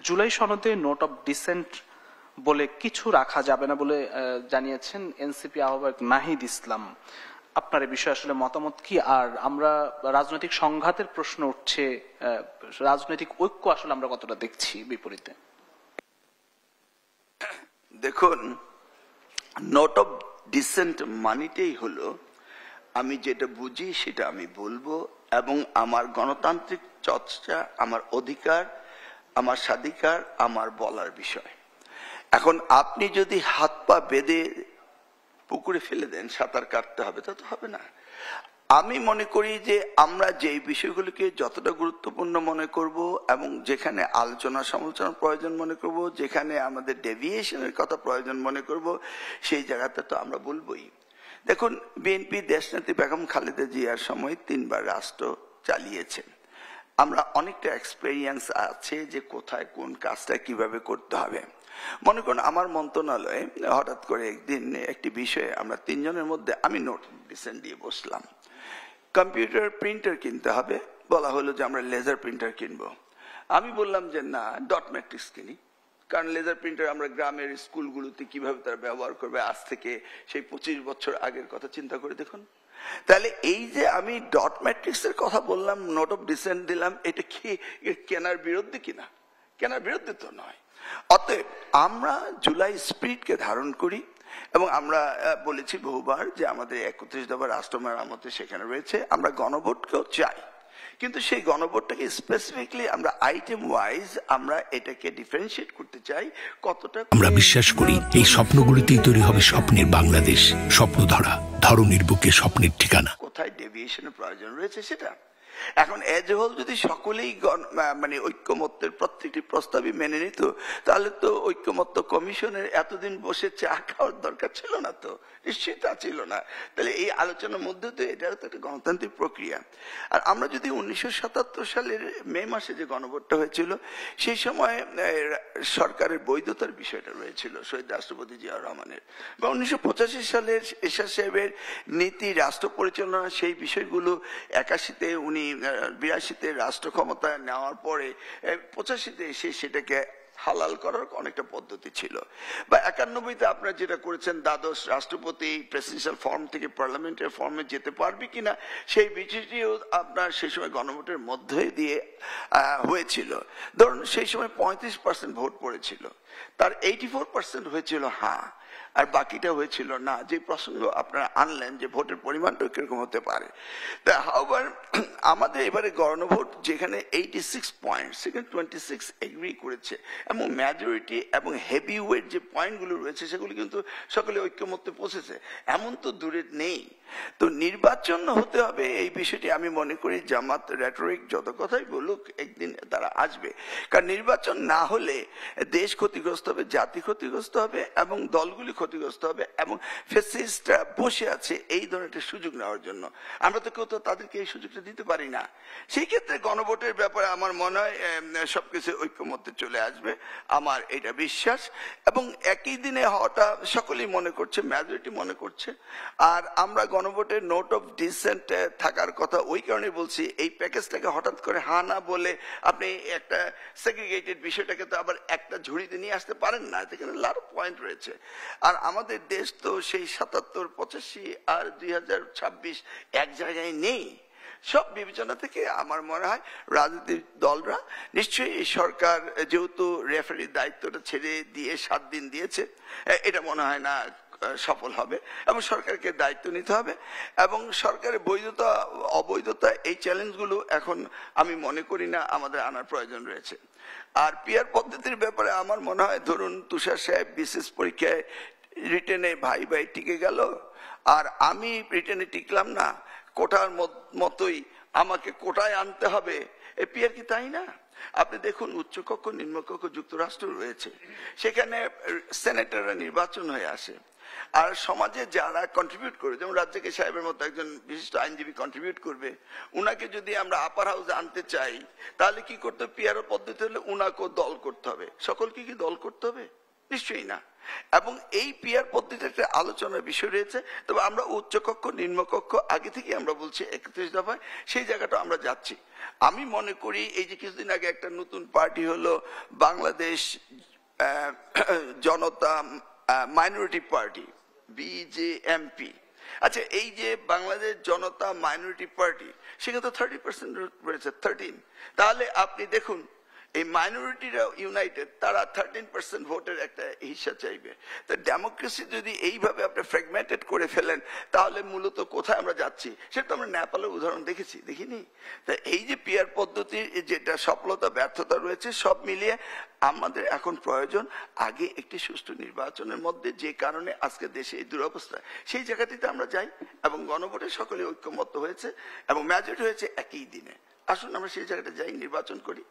জুলাই সনদে note of dissent বলে কিছু রাখা যাবে না বলে জানিয়েছেন এনসিপি আহ্বায়ক নাহিদ ইসলাম। আপনার এই বিষয়ে আসলে মতামত কি? আর আমরা রাজনৈতিক সংঘাতের প্রশ্ন উঠছে, রাজনৈতিক ঐক্য আসলে আমরা কতটা দেখছি বিপরীতে? দেখুন, নোট অফ ডিসেন্ট মানিটাই হলো আমি যেটা বুঝি সেটা আমি বলবো, এবং আমার গণতান্ত্রিক চর্চা, আমার অধিকার, আমার স্বাধিকার, আমার বলার বিষয়। এখন আপনি যদি হাত পা বেঁধে পুকুরে ফেলে দেন, সাঁতার কাটতে হবে, তা তো হবে না। আমি মনে করি যে আমরা যে বিষয়গুলিকে যতটা গুরুত্বপূর্ণ মনে করব এবং যেখানে আলোচনা সমালোচনার প্রয়োজন মনে করব, যেখানে আমাদের ডেভিয়েশনের কথা প্রয়োজন মনে করব, সেই জায়গাতে তো আমরা বলবোই। দেখুন, বিএনপি দেশনেত্রী বেগম খালেদা জিয়ার সময় 3 বার রাষ্ট্র চালিয়েছেন। আমরা অনেকটা এক্সপেরিয়েন্স আছে যে কোথায় কোন কাজটা কিভাবে করতে হবে। মনে করুন আমার মন্ত্রণালয়ে হঠাৎ করে একদিন একটি বিষয়ে আমরা 3 জনের মধ্যে আমি নোট ডিসেন্ট দিয়ে বসলাম। কম্পিউটার প্রিন্টার কিনতে হবে, বলা হলো যে আমরা লেজার প্রিন্টার কিনবো। আমি বললাম যে না, ডট ম্যাট্রিক্স কিনি, কারণ লেজার প্রিন্টার আমরা গ্রামের স্কুলগুলোতে কিভাবে তারা ব্যবহার করবে, আজ থেকে সেই 25 বছর আগের কথা চিন্তা করে দেখুন। তাহলে এই যে আমি ডট ম্যাট্রিক্স এর কথা বললাম, নোট অফ ডিসেন্ট দিলাম, এটা কি কেনার বিরুদ্ধে কিনা? কেনার বিরুদ্ধে তো নয়। অতএব আমরা জুলাই স্পিরিটকে ধারণ করি, এবং আমরা বলেছি বহুবার যে আমাদের 31 দফা রাষ্ট্র মেরামতে সেখানে রয়েছে। আমরা গণভোটকেও চাই, কিন্তু সেই গণভোটটাকে স্পেসিফিকলি আমরা আইটেম ওয়াইজ আমরা এটাকে ডিফারেন্সিয়েট করতে চাই কতটা। আমরা বিশ্বাস করি এই স্বপ্নগুলিতেই তৈরি হবে স্বপ্নের বাংলাদেশ। স্বপ্ন ধরা, ধরনীর বুকে স্বপ্নের ঠিকানা। কোথায় ডেভিয়েশনের প্রয়োজন রয়েছে সেটা। এখন এজ এ হোল যদি সকলেই মানে ঐক্যমত্যের প্রত্যেকটি প্রস্তাবই মেনে নিত, তাহলে তো ঐক্যমত্য কমিশনের এতদিন বসে চা খাওয়ার দরকার ছিল না, তো নিশ্চয়ই তা ছিল না। তাহলে এই আলোচনার মধ্যে তো এটাও তো একটা গণতান্ত্রিক প্রক্রিয়া। আর আমরা যদি 1977 সালের মে মাসে যে গণভোটটা হয়েছিল, সেই সময় সরকারের বৈধতার বিষয়টা রয়েছিল শহীদ রাষ্ট্রপতি জিয়াউর রহমানের, বা 1985 সালের এরশাদ সাহেবের নীতি, রাষ্ট্র পরিচালনা, সেই বিষয়গুলো 81-তে উনি 82-তে রাষ্ট্র ক্ষমতা নেওয়ার পরে 85-তে এসে সেটাকে হালাল করার অনেকটা পদ্ধতি ছিল। বা 91-তে আপনারা যেটা করেছেন, দ্বাদশ রাষ্ট্রপতি প্রেসিডেন্সিয়াল ফর্ম থেকে পার্লামেন্টের ফর্মে যেতে পারবে কিনা, সেই বিষয়টিও আপনার সেই সময় গণভোটের মধ্যে দিয়ে হয়েছিল। ধরুন সেই সময় 35% ভোট পড়েছিল, তার 84% হয়েছিল হ্যাঁ, আর বাকিটা হয়েছিল না। যে প্রসঙ্গ আপনারা আনলেন যে ভোটের পরিমাণটা কিরকম হতে পারে, তা হাওয়ার আমাদের এবারে গণভোট যেখানে 86 পয়েন্ট, সেখানে 26 এগ্রি করেছে, এবং মেজরিটি এবং হেভি ওয়েট যে পয়েন্টগুলো রয়েছে সেগুলো কিন্তু সকলে ঐক্যমত্যে পৌঁছেছে, এমন তো দূরে নেই। তো নির্বাচন হতে হবে, এই বিষয়টি আমি মনে করি জামাত রেটরিক যত কথাই বলুক, একদিন তারা আসবে। কারণ নির্বাচন না হলে দেশ ক্ষতিগ্রস্ত হবে, জাতি ক্ষতিগ্রস্ত হবে, এবং দলগুলি ক্ষতিগ্রস্ত হবে, এবং ফ্যাসিস্টরা বসে আছে এই ধরনের সুযোগ নেওয়ার জন্য। আমরা তো কেউ তো তাদেরকে এই সুযোগটা দিতে পারি না। সেই ক্ষেত্রে গণভোটের ব্যাপারে আমার মনে হয় সবকিছু ঐক্যমত্যে চলে আসবে, আমার এটা বিশ্বাস। এবং একই দিনে হওয়াটা সকলেই মনে করছে, মেজরিটি মনে করছে। আর আমরা গণভোটের নোট অফ ডিসেন্ট থাকার কথা ওই কারণে বলছি, এই প্যাকেজটাকে হঠাৎ করে হ্যাঁ না বলে আপনি একটা সেগ্রিগেটেড বিষয়টাকে তো আবার একটা ঝুড়িতে নিয়ে আসতে পারেন না, এখানে লারো পয়েন্ট রয়েছে। আর আমাদের দেশ তো সেই 77, 85 আর 2026 এক জায়গায় নেই। সব বিবেচনা থেকে আমার মনে হয় রাজনৈতিক দলরা নিশ্চয়ই, এই সরকার যেহেতু রেফারির দায়িত্বটা ছেড়ে দিয়ে 7 দিন দিয়েছে, এটা মনে হয় না সফল হবে, এবং সরকারকে দায়িত্ব নিতে হবে। এবং সরকারের বৈধতা অবৈধতা এই চ্যালেঞ্জগুলো এখন আমি মনে করি না আমাদের আনার প্রয়োজন রয়েছে। আর পিআর পদ্ধতির ব্যাপারে আমার মনে হয়, ধরুন তুষার সাহেব বিশেষ পরীক্ষায় রিটেনে ভাই ভাই টিকে গেল, আর আমি রিটেনে টিকলাম না, কোটার মতোই আমাকে কোটায় আনতে হবে, এ পিআর কি তাই না? আপনি দেখুন উচ্চকক্ষ নিম্নকক্ষ যুক্তরাষ্ট্র রয়েছে, সেখানে সেনেটররা নির্বাচন হয়ে আসে, আর সমাজে যারা কন্ট্রিবিউট করে, যেমন রাজ্জাকি সাহেবের মতো একজন বিশিষ্ট আইনজীবী কন্ট্রিবিউট করবে, উনাকে যদি আমরা আপার হাউসে আনতে চাই, তাহলে কি করতে হবে? পিআর পদ্ধতি হলে উনাকেও দল করতে হবে। সকলকে কি দল করতে হবে? নিশ্চয়ই না। এবং এই পিয়ার পদ্ধতিতে একটা আলোচনার বিষয় রয়েছে। তবে আমরা উচ্চকক্ষ নিম্নকক্ষ আগে থেকে আমরা বলছি 31 দফায়, সেই জায়গাটা আমরা যাচ্ছি। আমি মনে করি এই যে কিছুদিন আগে একটা নতুন পার্টি হলো বাংলাদেশ জনতা মাইনরিটি পার্টি, BJMP। আচ্ছা, এই যে বাংলাদেশ জনতা মাইনরিটি পার্টি, সেখানে তো 30% রয়েছে, 13। তাহলে আপনি দেখুন এই মাইনরিটিরা ইউনাইটেড, তারা 13% ভোটের একটা হিস্সা চাইবে। তো ডেমোক্রেসি যদি এইভাবে আপনি ফ্র্যাগমেন্টেড করে ফেলেন, তাহলে মূলত কোথায় আমরা যাচ্ছি? সেটা আমরা নেপালের উদাহরণ দেখিনি? তা এই যে পিয়ার পদ্ধতির যেটা সফলতা ব্যর্থতা রয়েছে, সব মিলিয়ে আমাদের এখন প্রয়োজন আগে একটি সুষ্ঠু নির্বাচনের মধ্যে, যে কারণে আজকে দেশে এই দুরবস্থা, সেই জায়গাটিতে আমরা যাই এবং গণভোটে সকলে ঐক্যমত্য হয়েছে এবং মেজরিটি হয়েছে একই দিনে। আসুন আমরা সেই জায়গাটা যাই, নির্বাচন করি।